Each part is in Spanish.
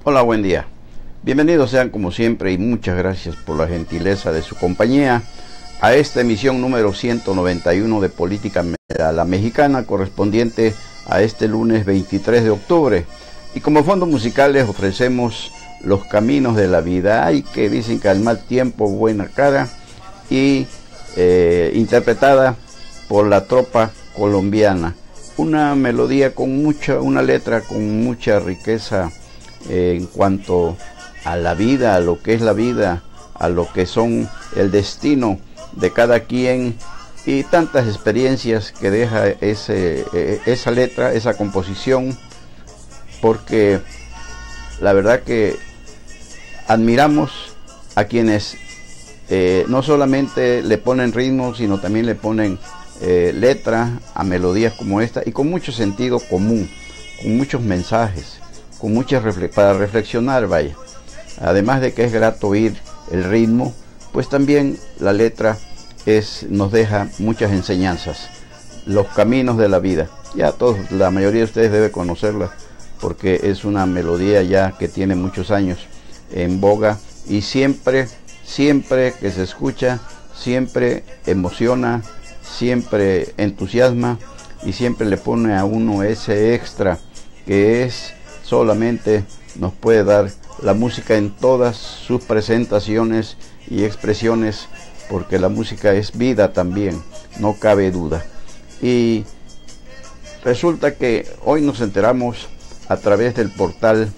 Hola, buen día. Bienvenidos sean como siempre y muchas gracias por la gentileza de su compañía a esta emisión número 191 de Política a la Mexicana, correspondiente a este lunes 23 de octubre. Y como fondo musical les ofrecemos Los Caminos de la Vida. Hay que dicen que al mal tiempo buena cara, y interpretada por la Tropa Colombiana. Una melodía con una letra con mucha riqueza en cuanto a la vida, a lo que es la vida, a lo que son el destino de cada quien y tantas experiencias que deja esa letra, esa composición, porque la verdad que admiramos a quienes no solamente le ponen ritmo, sino también le ponen letra a melodías como esta, y con mucho sentido común, con muchos mensajes, con muchas para reflexionar, vaya. Además de que es grato oír el ritmo, pues también la letra nos deja muchas enseñanzas. Los Caminos de la Vida, ya todos, la mayoría de ustedes debe conocerla, porque es una melodía ya que tiene muchos años en boga, y siempre que se escucha, siempre emociona, siempre entusiasma, y siempre le pone a uno ese extra que solamente nos puede dar la música en todas sus presentaciones y expresiones, porque la música es vida también, no cabe duda. Y resulta que hoy nos enteramos a través del portal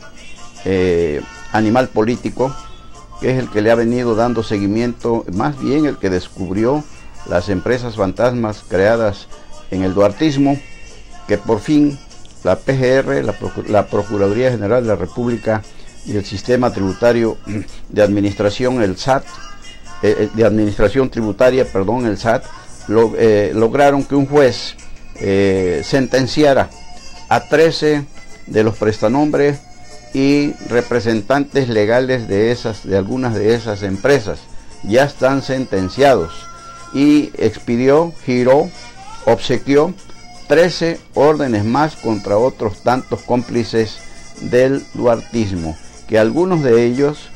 Animal Político, que es el que le ha venido dando seguimiento, más bien el que descubrió las empresas fantasmas creadas en el duartismo, que por fin la PGR, la Procuraduría General de la República, y el Sistema Tributario de Administración, el SAT, de Administración Tributaria, perdón, el SAT, lograron que un juez sentenciara a 13 de los prestanombres y representantes legales de algunas de esas empresas. Ya están sentenciados, y expidió, giró, obsequió 13 órdenes más contra otros tantos cómplices del duartismo, que algunos de ellos,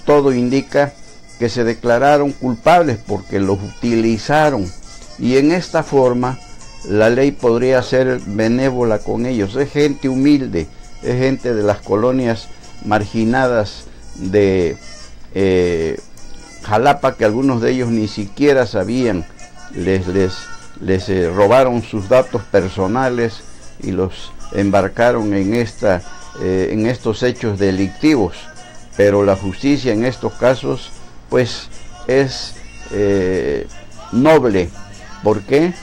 todo indica que se declararon culpables porque los utilizaron, y en esta forma la ley podría ser benévola con ellos. Es gente humilde, es gente de las colonias marginadas de Jalapa, que algunos de ellos ni siquiera sabían, les robaron sus datos personales y los embarcaron en estos hechos delictivos. Pero la justicia en estos casos pues es noble. ¿Por qué?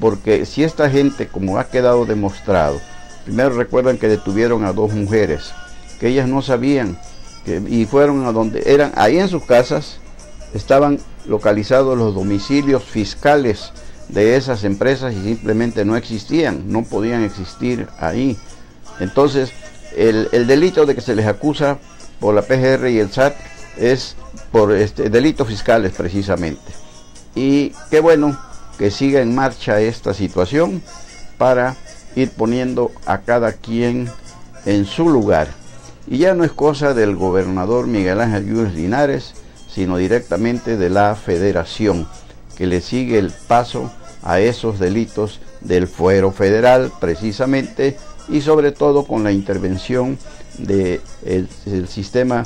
Porque si esta gente, como ha quedado demostrado, primero recuerdan que detuvieron a 2 mujeres que ellas no sabían, y fueron a donde eran, ahí en sus casas estaban localizados los domicilios fiscales de esas empresas, y simplemente no existían, no podían existir ahí. Entonces el delito de que se les acusa por la PGR y el SAT es por delitos fiscales precisamente. Y qué bueno que siga en marcha esta situación para ir poniendo a cada quien en su lugar. Y ya no es cosa del gobernador Miguel Ángel Yúñez Linares, sino directamente de la Federación, que le sigue el paso a esos delitos del fuero federal precisamente, y sobre todo con la intervención del sistema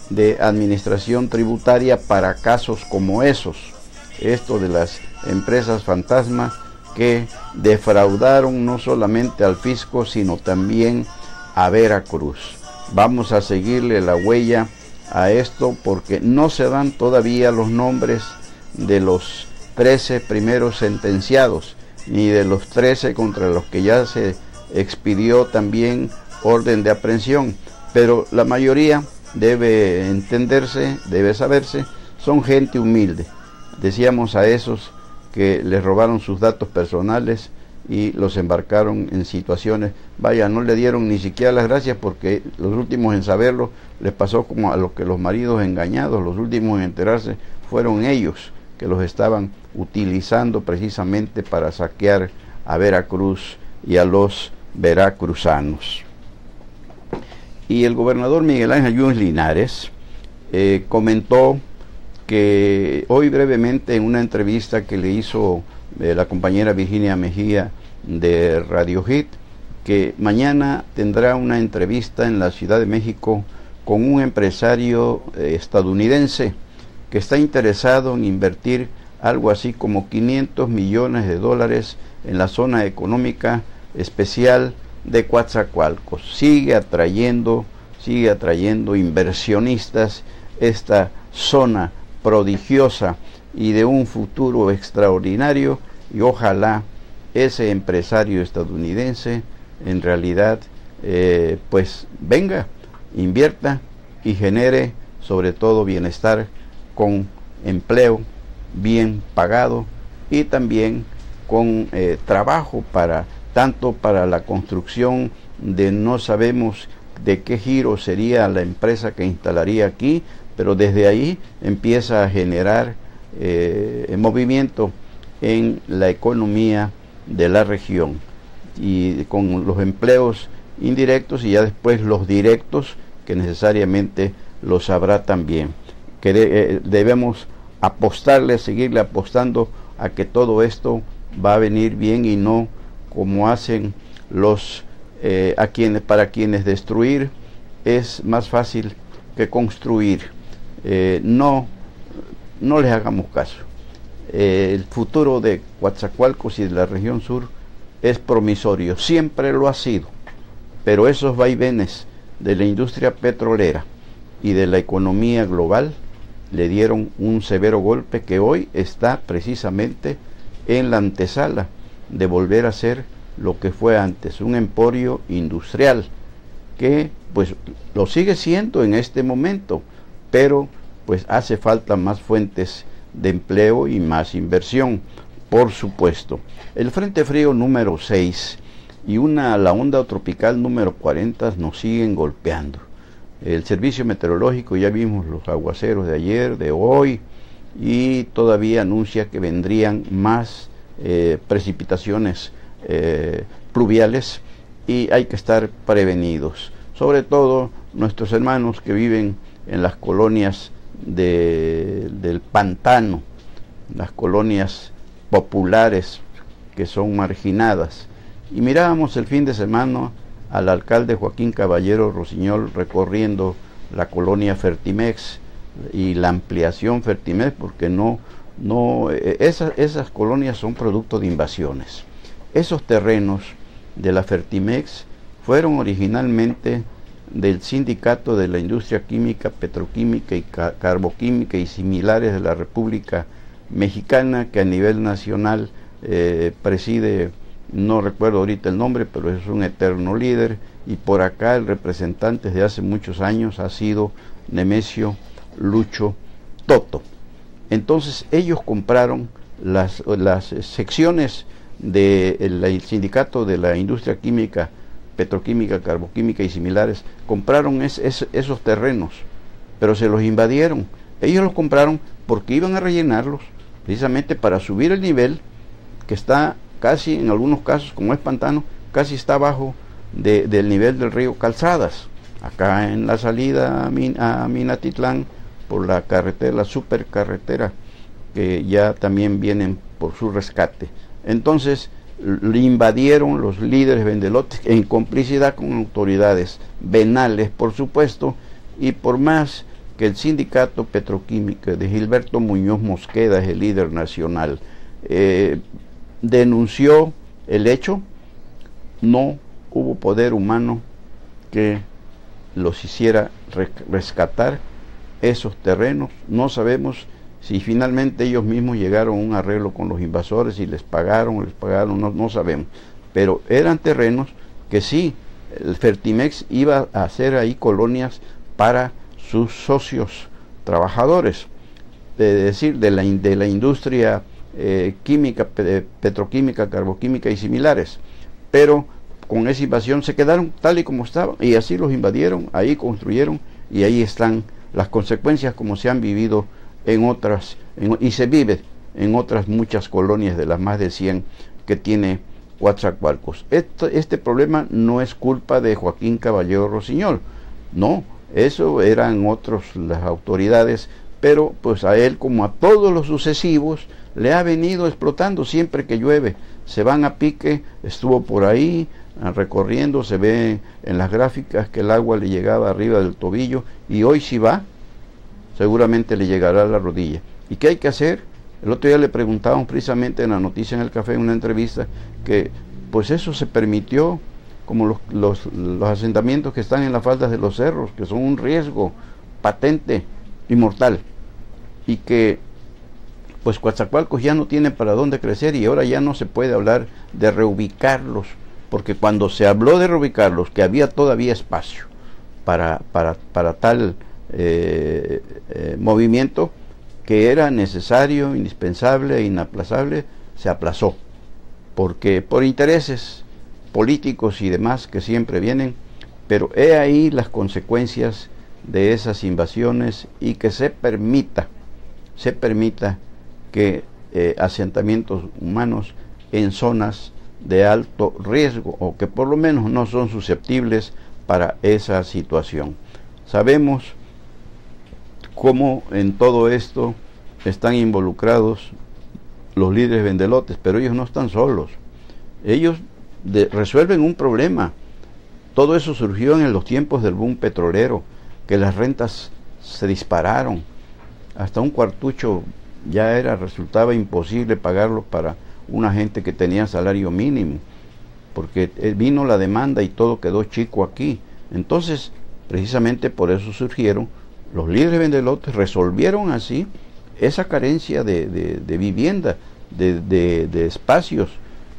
de administración tributaria para casos como esos, esto de las empresas fantasma que defraudaron no solamente al fisco, sino también a Veracruz. Vamos a seguirle la huella a esto, porque no se dan todavía los nombres de los 13 primeros sentenciados, ni de los 13 contra los que ya se expidió también orden de aprehensión, pero la mayoría, debe entenderse, debe saberse, son gente humilde. Decíamos a esos que les robaron sus datos personales y los embarcaron en situaciones, vaya, no le dieron ni siquiera las gracias, porque los últimos en saberlo les pasó como a los que los maridos engañados, los últimos en enterarse fueron ellos, que los estaban utilizando precisamente para saquear a Veracruz y a los veracruzanos. y el gobernador Miguel Ángel Yunes Linares comentó que hoy brevemente en una entrevista que le hizo la compañera Virginia Mejía de Radio Hit, que mañana tendrá una entrevista en la Ciudad de México con un empresario estadounidense que está interesado en invertir algo así como $500 millones en la zona económica especial de Coatzacoalcos. Sigue atrayendo inversionistas esta zona prodigiosa y de un futuro extraordinario, y ojalá ese empresario estadounidense en realidad pues venga, invierta y genere sobre todo bienestar con empleo bien pagado y también con trabajo tanto para la construcción de no sabemos de qué giro sería la empresa que instalaría aquí, pero desde ahí empieza a generar movimiento en la economía de la región, y con los empleos indirectos y ya después los directos que necesariamente los habrá también. Debemos apostarle, seguirle apostando a que todo esto va a venir bien y no como hacen para quienes destruir es más fácil que construir. No les hagamos caso. El futuro de Coatzacoalcos y de la región sur es promisorio, siempre lo ha sido, pero esos vaivenes de la industria petrolera y de la economía global le dieron un severo golpe que hoy está precisamente en la antesala de volver a ser lo que fue antes, un emporio industrial que pues lo sigue siendo en este momento, pero pues hace falta más fuentes de empleo y más inversión, por supuesto. El Frente Frío número 6 y la onda tropical número 40 nos siguen golpeando. El servicio meteorológico, ya vimos los aguaceros de ayer, de hoy, y todavía anuncia que vendrían más precipitaciones pluviales, y hay que estar prevenidos. Sobre todo nuestros hermanos que viven en las colonias del pantano, las colonias populares que son marginadas. Y mirábamos el fin de semana al alcalde Joaquín Caballero Rosiñol recorriendo la colonia Fertimex y la ampliación Fertimex, porque esas colonias son producto de invasiones. Esos terrenos de la Fertimex fueron originalmente del Sindicato de la Industria Química, Petroquímica y Carboquímica y similares de la República Mexicana, que a nivel nacional preside, no recuerdo ahorita el nombre, pero es un eterno líder, y por acá el representante de hace muchos años ha sido Nemesio Lucho Toto. Entonces ellos compraron las secciones del Sindicato de la Industria Química, Petroquímica, Carboquímica y similares, compraron esos terrenos, pero se los invadieron. Ellos los compraron porque iban a rellenarlos precisamente para subir el nivel, que está casi, en algunos casos, como es pantano, casi está abajo del nivel del río Calzadas, acá en la salida a Minatitlán, por la carretera, la supercarretera, que ya también vienen por su rescate. Entonces le invadieron los líderes vendelotes en complicidad con autoridades venales, por supuesto, y por más que el sindicato petroquímico de Gilberto Muñoz Mosqueda es el líder nacional, denunció el hecho, no hubo poder humano que los hiciera rescatar esos terrenos. No sabemos si finalmente ellos mismos llegaron a un arreglo con los invasores y les pagaron, no sabemos, pero eran terrenos que sí, el Fertimex iba a hacer ahí colonias para sus socios trabajadores, es decir, de la industria química, petroquímica, carboquímica y similares, pero con esa invasión se quedaron tal y como estaban, y así los invadieron, ahí construyeron, y ahí están las consecuencias como se han vivido y se vive en otras muchas colonias de las más de 100 que tiene Coatzacoalcos. Este problema no es culpa de Joaquín Caballero Rosiñol, No, eso eran otros las autoridades, pero pues a él, como a todos los sucesivos, le ha venido explotando siempre que llueve. Se van a pique, estuvo por ahí recorriendo, se ve en las gráficas que el agua le llegaba arriba del tobillo, y hoy si va, seguramente le llegará a la rodilla. ¿Y qué hay que hacer? El otro día le preguntábamos precisamente en la noticia en el café, en una entrevista, que pues eso se permitió, como los asentamientos que están en las faldas de los cerros, que son un riesgo patente y mortal, y que pues Coatzacoalcos ya no tiene para dónde crecer, y ahora ya no se puede hablar de reubicarlos, porque cuando se habló de reubicarlos, que había todavía espacio para tal movimiento, que era necesario, indispensable e inaplazable, se aplazó, porque por intereses políticos y demás que siempre vienen, pero he ahí las consecuencias de esas invasiones, y que se permita que asentamientos humanos en zonas de alto riesgo, o que por lo menos no son susceptibles para esa situación. Sabemos cómo en todo esto están involucrados los líderes vendelotes, pero ellos no están solos. Ellos resuelven un problema. Todo eso surgió en los tiempos del boom petrolero, que las rentas se dispararon. Hasta un cuartucho ya resultaba imposible pagarlo para una gente que tenía salario mínimo, porque vino la demanda y todo quedó chico aquí. Entonces, precisamente por eso surgieron los líderes vendelotes, resolvieron así esa carencia de vivienda, de espacios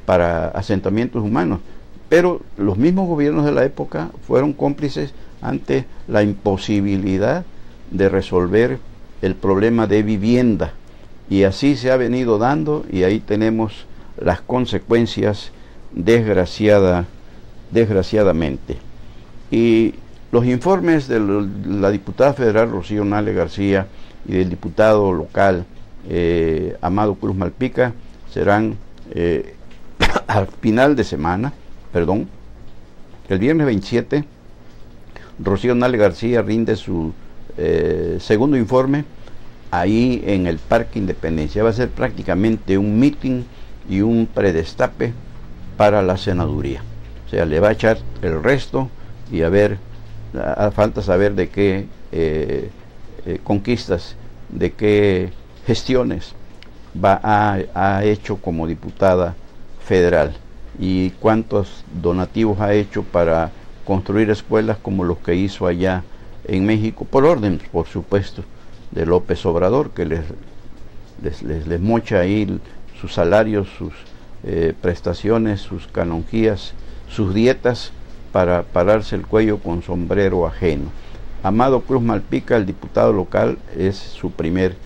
para asentamientos humanos. Pero los mismos gobiernos de la época fueron cómplices ante la imposibilidad de resolver el problema de vivienda, y así se ha venido dando, y ahí tenemos las consecuencias desgraciadamente. Y los informes de la diputada federal Rocío Nale García y del diputado local Amado Cruz Malpica serán al final de semana, el viernes 27, Rocío Nale García rinde su segundo informe ahí en el Parque Independencia. Va a ser prácticamente un meeting y un predestape para la senaduría. O sea, le va a echar el resto, y a ver, falta saber de qué conquistas, de qué gestiones ha hecho como diputada federal, y cuántos donativos ha hecho para construir escuelas como los que hizo allá en México, por orden, por supuesto, de López Obrador, que les mocha ahí sus salarios, sus prestaciones, sus canonjías, sus dietas, para pararse el cuello con sombrero ajeno. Amado Cruz Malpica, el diputado local, es su primer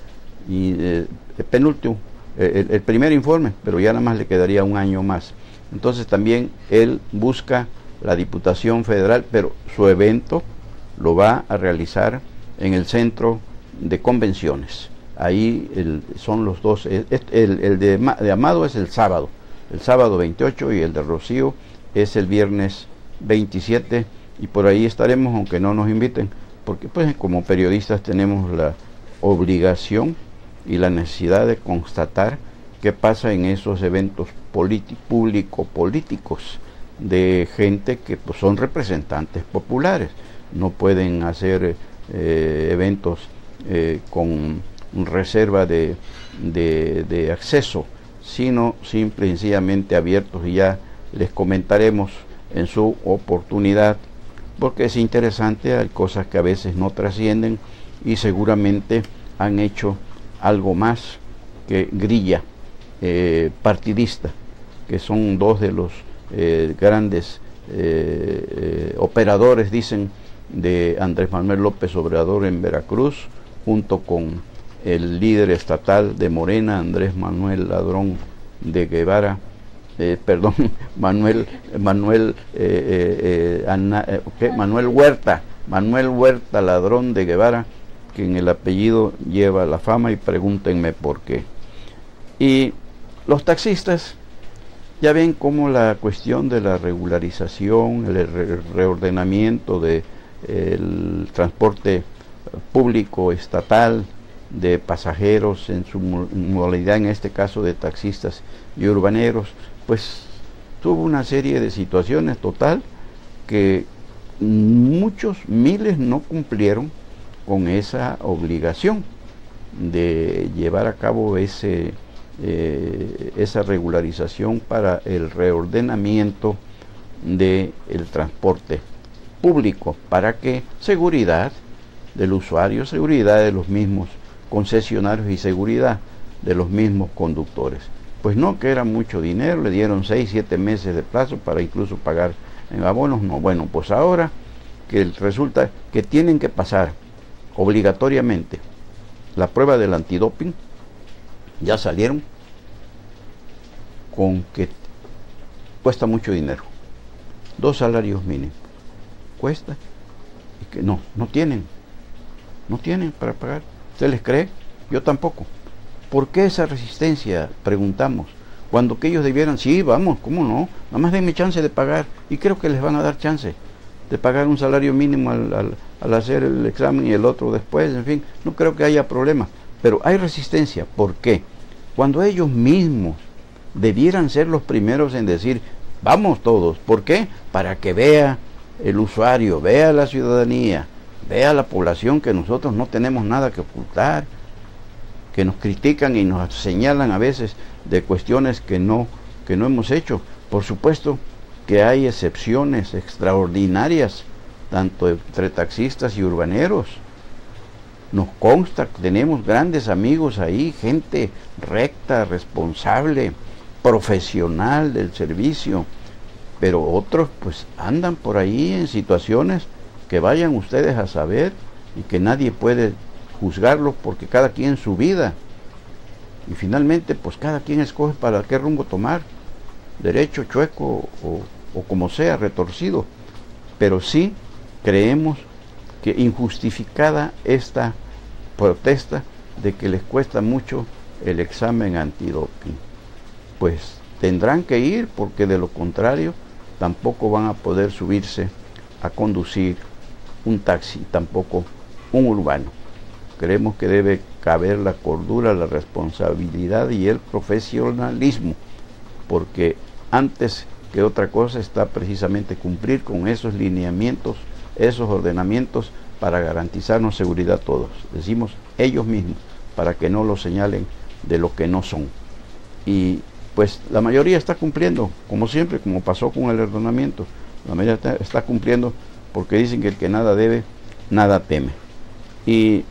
y penúltimo, el primer informe, pero ya nada más le quedaría un año más. Entonces también él busca la Diputación Federal, pero su evento lo va a realizar en el Centro de Convenciones. Ahí son los dos. El de Amado es el sábado 28, y el de Rocío es el viernes 27, y por ahí estaremos, aunque no nos inviten, porque pues como periodistas tenemos la obligación y la necesidad de constatar qué pasa en esos eventos público-políticos de gente que pues son representantes populares. No pueden hacer eventos con reserva de acceso, sino simple y sencillamente abiertos, y ya les comentaremos en su oportunidad, porque es interesante. Hay cosas que a veces no trascienden, y seguramente han hecho algo más que grilla partidista, que son dos de los grandes operadores, dicen, de Andrés Manuel López Obrador en Veracruz, junto con el líder estatal de Morena, Andrés Manuel Ladrón de Guevara, Manuel Huerta Ladrón de Guevara, que en el apellido lleva la fama, y pregúntenme por qué. Y los taxistas, ya ven cómo la cuestión de la regularización, el reordenamiento de el transporte público estatal de pasajeros en su modalidad, en este caso de taxistas y urbaneros, pues tuvo una serie de situaciones total que muchos, miles no cumplieron con esa obligación de llevar a cabo esa regularización para el reordenamiento del transporte público, para que seguridad del usuario, seguridad de los mismos concesionarios y seguridad de los mismos conductores. Pues no, que era mucho dinero, le dieron 6, 7 meses de plazo para incluso pagar en abonos. No, bueno, pues ahora que resulta que tienen que pasar obligatoriamente la prueba del antidoping, ya salieron con que cuesta mucho dinero, 2 salarios mínimos cuesta, y que no tienen para pagar. ¿Usted les cree? Yo tampoco. ¿Por qué esa resistencia? Preguntamos. Cuando que ellos debieran, sí, vamos, ¿cómo no? Nada más denme chance de pagar. Y creo que les van a dar chance de pagar un salario mínimo al hacer el examen y el otro después, en fin. No creo que haya problema. Pero hay resistencia. ¿Por qué? Cuando ellos mismos debieran ser los primeros en decir, vamos todos. ¿Por qué? Para que vea el usuario, vea la ciudadanía, vea la población que nosotros no tenemos nada que ocultar, que nos critican y nos señalan a veces de cuestiones que no hemos hecho. Por supuesto que hay excepciones extraordinarias, tanto entre taxistas y urbaneros. Nos consta que tenemos grandes amigos ahí, gente recta, responsable, profesional del servicio, pero otros pues andan por ahí en situaciones que vayan ustedes a saber y que nadie puede juzgarlos porque cada quien su vida, y finalmente pues cada quien escoge para qué rumbo tomar, derecho, chueco o como sea, retorcido. Pero sí creemos que injustificada esta protesta de que les cuesta mucho el examen antidoping. Pues tendrán que ir, porque de lo contrario tampoco van a poder subirse a conducir un taxi, tampoco un urbano. Creemos que debe caber la cordura, la responsabilidad y el profesionalismo, porque antes que otra cosa está precisamente cumplir con esos lineamientos, esos ordenamientos para garantizarnos seguridad a todos. Decimos ellos mismos, para que no lo señalen de lo que no son. Y pues la mayoría está cumpliendo, como siempre, como pasó con el ordenamiento. La mayoría está cumpliendo porque dicen que el que nada debe, nada teme. Y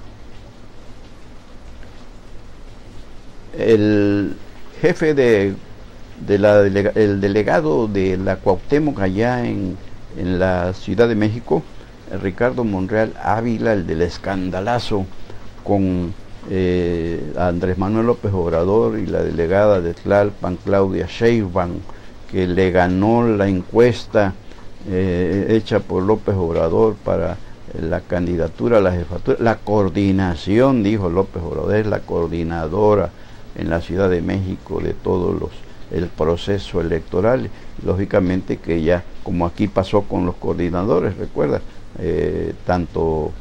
el jefe el delegado de la Cuauhtémoc allá en la Ciudad de México, Ricardo Monreal Ávila, el del escandalazo con Andrés Manuel López Obrador y la delegada de Tlalpan, Claudia Sheinbaum, que le ganó la encuesta hecha por López Obrador para la candidatura a la jefatura, la coordinación, dijo López Obrador, es la coordinadora en la Ciudad de México de todos el proceso electoral. Lógicamente que ya, como aquí pasó con los coordinadores, recuerda, tanto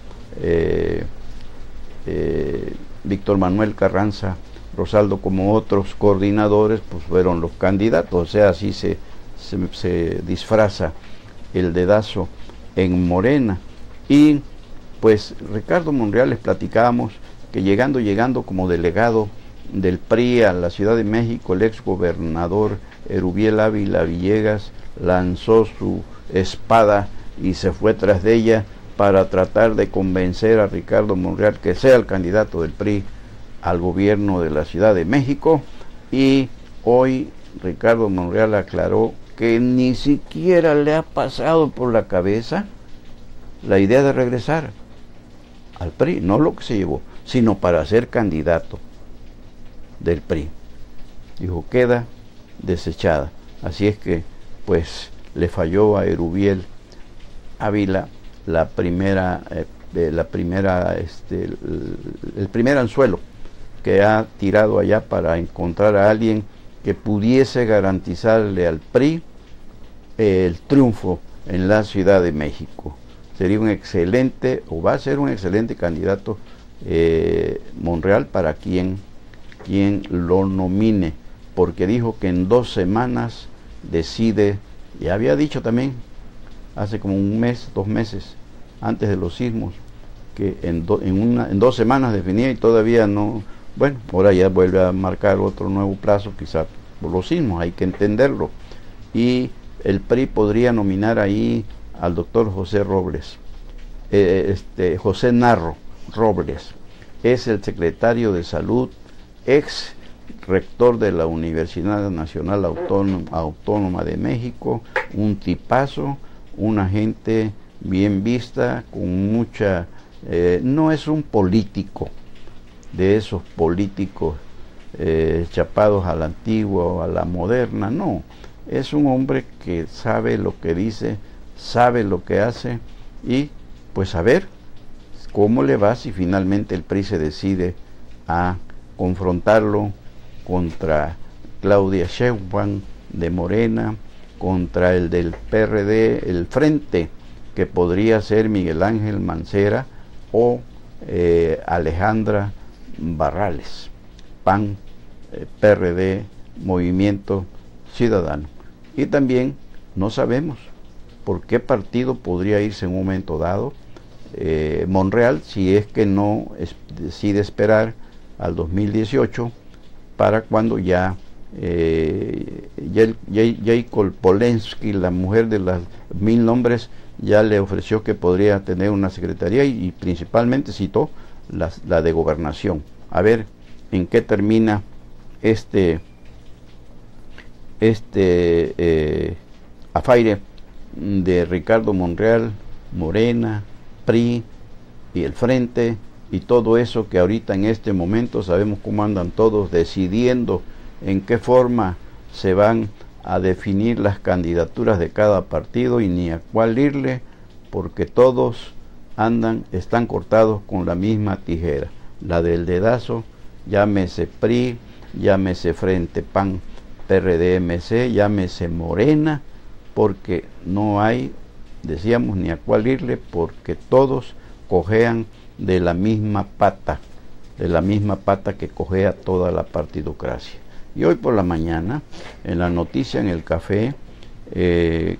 Víctor Manuel Carranza Rosaldo como otros coordinadores pues fueron los candidatos. O sea, así se disfraza el dedazo en Morena. Y pues Ricardo Monreal, les platicábamos que llegando como delegado del PRI a la Ciudad de México, el ex gobernador Erubiel Ávila Villegas lanzó su espada y se fue tras de ella para tratar de convencer a Ricardo Monreal que sea el candidato del PRI al gobierno de la Ciudad de México. Y hoy Ricardo Monreal aclaró que ni siquiera le ha pasado por la cabeza la idea de regresar al PRI, no lo que se llevó, sino para ser candidato del PRI. Dijo, queda desechada. Así es que pues le falló a Erubiel Ávila el primer anzuelo que ha tirado allá para encontrar a alguien que pudiese garantizarle al PRI el triunfo en la Ciudad de México. sería un excelente, o va a ser un excelente candidato Monreal para quien lo nomine, porque dijo que en 2 semanas decide, ya había dicho también, hace como un mes, 2 meses, antes de los sismos, que en 2 semanas definía y todavía no, bueno, ahora ya vuelve a marcar otro nuevo plazo, quizá por los sismos, hay que entenderlo. Y el PRI podría nominar ahí al doctor José Robles, José Narro Robles, es el secretario de Salud, ex rector de la Universidad Nacional Autónoma de México, un tipazo, una gente bien vista, con mucha... no es un político, de esos políticos chapados a la antigua o a la moderna, no, es un hombre que sabe lo que dice, sabe lo que hace, y pues a ver cómo le va si finalmente el PRI se decide a confrontarlo contra Claudia Sheinbaum de Morena, contra el del PRD, el Frente, que podría ser Miguel Ángel Mancera o Alejandra Barrales, PAN, PRD, Movimiento Ciudadano. Y también no sabemos por qué partido podría irse en un momento dado Monreal, si es que no decide esperar al 2018 para cuando ya Jacob Polensky, la mujer de las 1000 nombres, ya le ofreció que podría tener una secretaría y principalmente citó la de gobernación. A ver en qué termina afaire de Ricardo Monreal, Morena, PRI y el Frente y todo eso, que ahorita en este momento sabemos cómo andan todos decidiendo en qué forma se van a definir las candidaturas de cada partido y ni a cuál irle, porque todos están cortados con la misma tijera, la del dedazo, llámese PRI, llámese Frente, PAN, PRD, MC, llámese Morena, porque no hay, decíamos, ni a cuál irle, porque todos cojean de la misma pata que cojea toda la partidocracia. Y hoy por la mañana, en la noticia en el café, que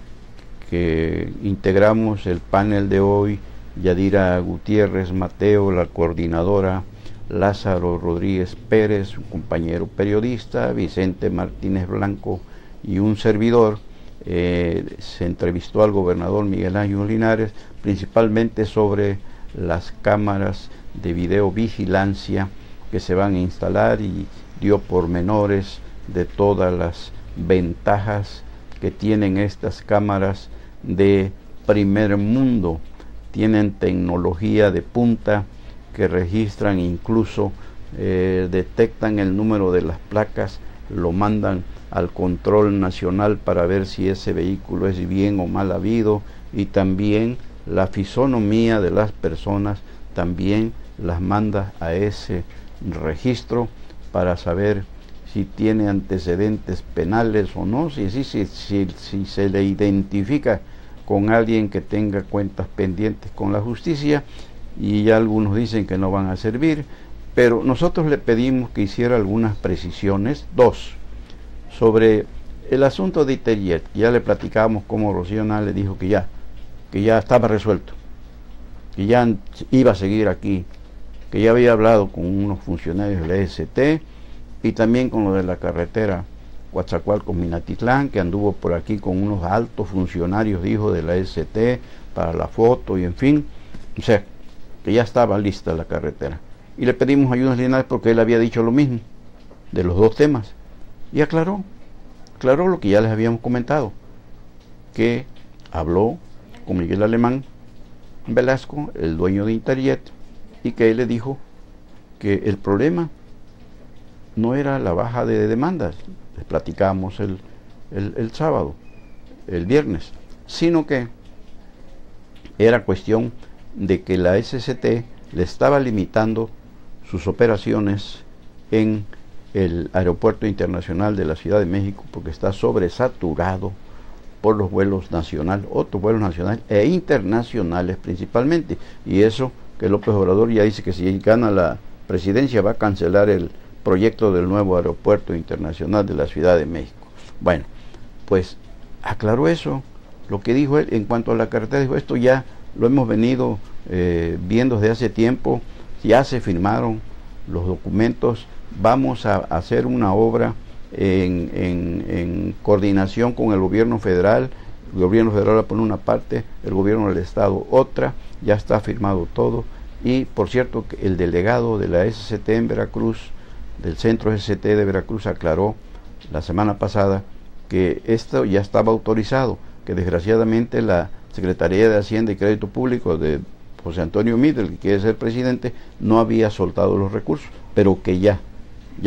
integramos el panel de hoy, Yadira Gutiérrez Mateo, la coordinadora, Lázaro Rodríguez Pérez, un compañero periodista, Vicente Martínez Blanco y un servidor, se entrevistó al gobernador Miguel Ángel Linares, principalmente sobre las cámaras de videovigilancia que se van a instalar, y dio pormenores de todas las ventajas que tienen estas cámaras de primer mundo. Tienen tecnología de punta que registran, incluso detectan el número de las placas, lo mandan al control nacional para ver si ese vehículo es bien o mal habido, y también la fisonomía de las personas también las manda a ese registro para saber si tiene antecedentes penales o no, si se le identifica con alguien que tenga cuentas pendientes con la justicia, y ya algunos dicen que no van a servir, pero nosotros le pedimos que hiciera algunas precisiones. 2, sobre el asunto de Itelier. Ya le platicábamos cómo Rocío le dijo que ya estaba resuelto, que ya iba a seguir aquí, que ya había hablado con unos funcionarios de la EST y también con lo de la carretera Coatzacoalcos-Minatitlán, que anduvo por aquí con unos altos funcionarios, dijo, de la EST para la foto y en fin, o sea, que ya estaba lista la carretera. Y le pedimos ayudas Linares porque él había dicho lo mismo de los 2 temas y aclaró lo que ya les habíamos comentado, que habló con Miguel Alemán Velasco, el dueño de Interjet, y que él le dijo que el problema no era la baja de demandas, les platicábamos el sábado, el viernes, sino que era cuestión de que la SCT le estaba limitando sus operaciones en el Aeropuerto Internacional de la Ciudad de México, porque está sobresaturado por los vuelos nacionales, otros vuelos nacionales e internacionales principalmente. Y eso que López Obrador ya dice que si gana la presidencia va a cancelar el proyecto del nuevo aeropuerto internacional de la Ciudad de México. Bueno, pues aclaró eso. Lo que dijo él en cuanto a la carretera, dijo, esto ya lo hemos venido viendo desde hace tiempo, ya se firmaron los documentos, vamos a hacer una obra en coordinación con el gobierno federal va a poner una parte, el gobierno del estado otra, ya está firmado todo. Y por cierto, el delegado de la SCT en Veracruz, del centro SCT de Veracruz, aclaró la semana pasada que esto ya estaba autorizado, que desgraciadamente la Secretaría de Hacienda y Crédito Público de José Antonio Meade, el que quiere ser presidente, no había soltado los recursos, pero que ya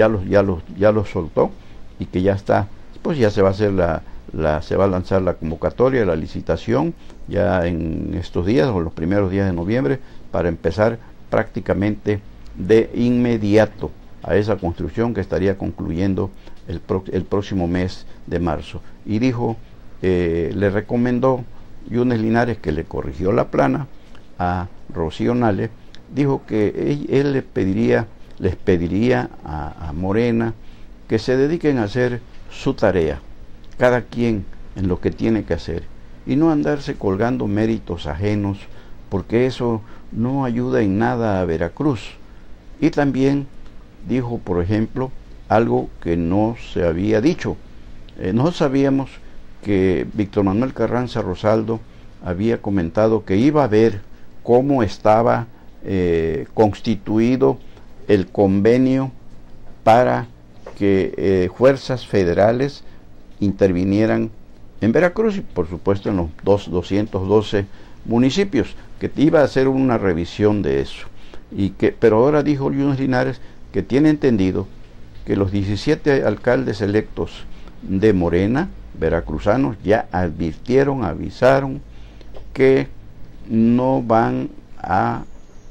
los soltó y que ya está, pues ya se va a hacer se va a lanzar la convocatoria, la licitación, ya en estos días o los primeros días de noviembre, para empezar prácticamente de inmediato a esa construcción que estaría concluyendo el próximo mes de marzo. Y dijo, le recomendó Yunes Linares, que le corrigió la plana a Rocío Nale, dijo que él les pediría a Morena que se dediquen a hacer su tarea, cada quien en lo que tiene que hacer, y no andarse colgando méritos ajenos, porque eso no ayuda en nada a Veracruz. Y también dijo, por ejemplo, algo que no se había dicho. No sabíamos que Víctor Manuel Carranza Rosaldo había comentado que iba a ver cómo estaba constituido el convenio para que fuerzas federales intervinieran en Veracruz y por supuesto en los 212 municipios, que iba a hacer una revisión de eso. Pero ahora dijo Yunes Linares que tiene entendido que los 17 alcaldes electos de Morena, veracruzanos, ya avisaron que no van a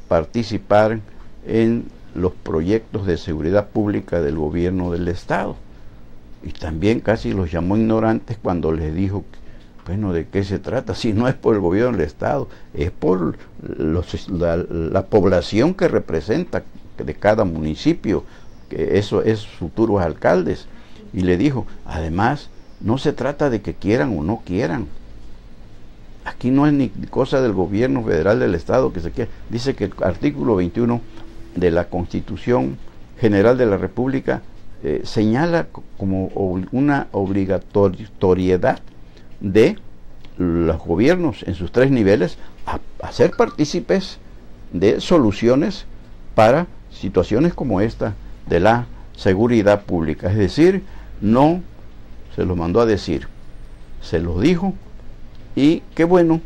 participar en los proyectos de seguridad pública del gobierno del estado. Y también casi los llamó ignorantes cuando les dijo, bueno, ¿de qué se trata? Si no es por el gobierno del estado, es por la población que representa de cada municipio, que eso es futuros alcaldes. Y le dijo, además, no se trata de que quieran o no quieran. Aquí no es ni cosa del gobierno federal del estado que se quiera. Dice que el artículo 21 de la Constitución General de la República señala como una obligatoriedad de los gobiernos en sus 3 niveles a ser partícipes de soluciones para situaciones como esta de la seguridad pública. Es decir, no se los mandó a decir, se los dijo, y qué bueno,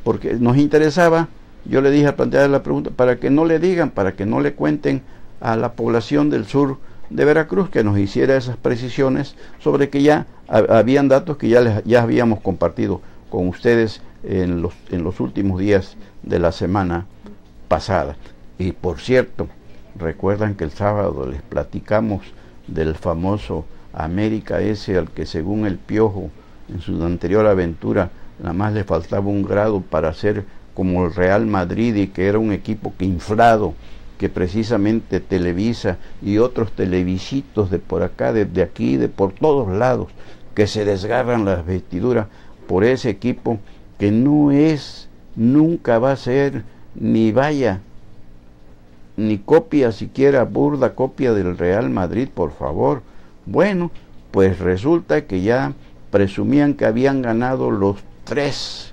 porque nos interesaba. Yo le dije al plantear la pregunta, para que no le digan, para que no le cuenten a la población del sur de Veracruz, que nos hiciera esas precisiones sobre que ya habían datos que ya habíamos compartido con ustedes en los últimos días de la semana pasada. Y por cierto, recuerdan que el sábado les platicamos del famoso América ese, al que según el Piojo en su anterior aventura nada más le faltaba un grado para ser como el Real Madrid, y que era un equipo que inflado, que precisamente Televisa y otros televisitos de por acá, de aquí, de por todos lados, que se desgarran las vestiduras por ese equipo que no es, nunca va a ser, ni copia, siquiera burda copia del Real Madrid, por favor. Bueno, pues resulta que ya presumían que habían ganado los tres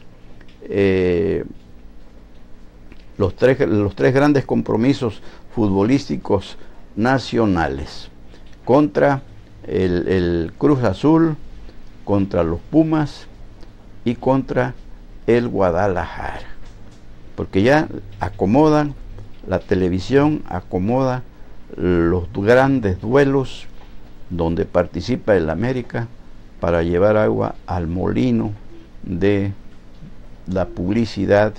grandes compromisos futbolísticos nacionales, contra el Cruz Azul, contra los Pumas y contra el Guadalajara, porque ya acomodan, la televisión acomoda los grandes duelos donde participa el América para llevar agua al molino de la publicidad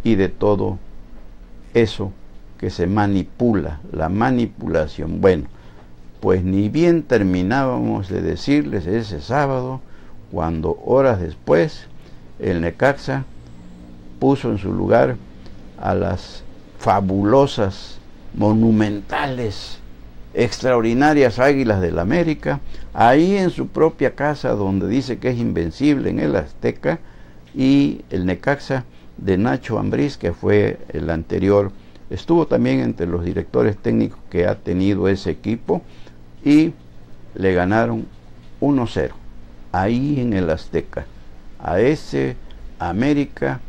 y de todo eso que se manipula, la manipulación. Bueno, pues ni bien terminábamos de decirles ese sábado, cuando horas después el Necaxa puso en su lugar a las fabulosas, monumentales, extraordinarias Águilas del América, ahí en su propia casa, donde dice que es invencible en el Azteca, y el Necaxa de Nacho Ambriz, que fue el anterior, estuvo también entre los directores técnicos que ha tenido ese equipo, y le ganaron 1-0 ahí en el Azteca a ese América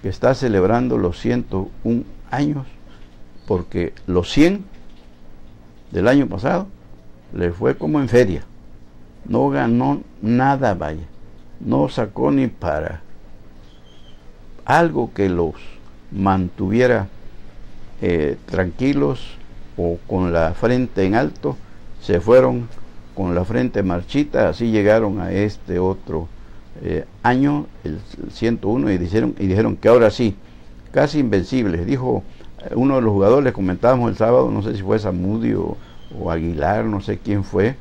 que está celebrando los 101 años, porque los 100 del año pasado le fue como en feria, no ganó nada, vaya, no sacó ni para algo que los mantuviera tranquilos o con la frente en alto. Se fueron con la frente marchita, así llegaron a este otro año, el 101, y dijeron que ahora sí, casi invencibles. Dijo uno de los jugadores, les comentábamos el sábado, no sé si fue Zamudio o Aguilar, no sé quién fue,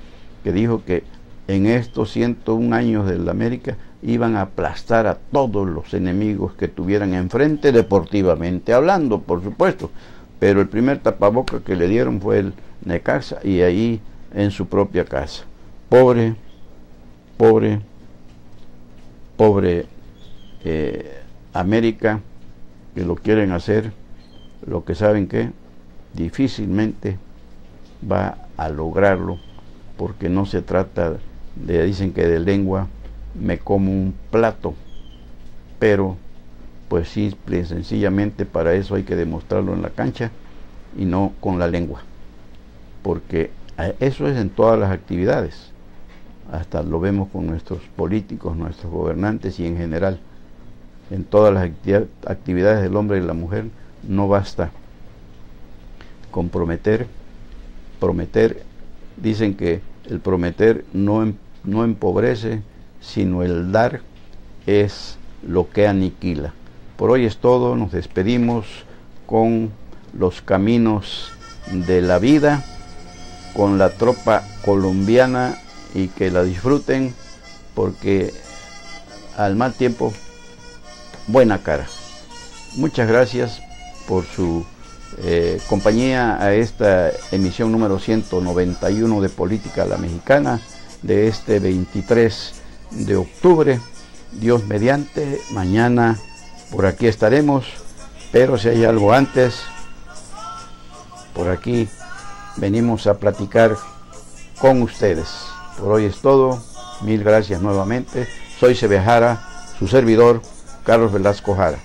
que dijo que en estos 101 años del América iban a aplastar a todos los enemigos que tuvieran enfrente, deportivamente hablando, por supuesto, pero el primer tapaboca que le dieron fue el Necaxa, y ahí en su propia casa. Pobre América, que lo quieren hacer, lo que saben que difícilmente va a lograrlo, porque no se trata de, dicen que de lengua me como un plato, pero pues simple y sencillamente para eso hay que demostrarlo en la cancha y no con la lengua, porque eso es en todas las actividades, hasta lo vemos con nuestros políticos, nuestros gobernantes, y en general en todas las actividades del hombre y la mujer. No basta con prometer. Dicen que el prometer no empobrece, sino el dar es lo que aniquila. Por hoy es todo, nos despedimos con los caminos de la vida, con la tropa colombiana, y que la disfruten, porque al mal tiempo buena cara. Muchas gracias por su compañía a esta emisión número 191 de Política a la Mexicana de este 23 de octubre. Dios mediante, mañana por aquí estaremos, pero si hay algo antes, por aquí venimos a platicar con ustedes. Por hoy es todo, mil gracias nuevamente. Soy Sebejara, su servidor, Carlos Velasco Jara.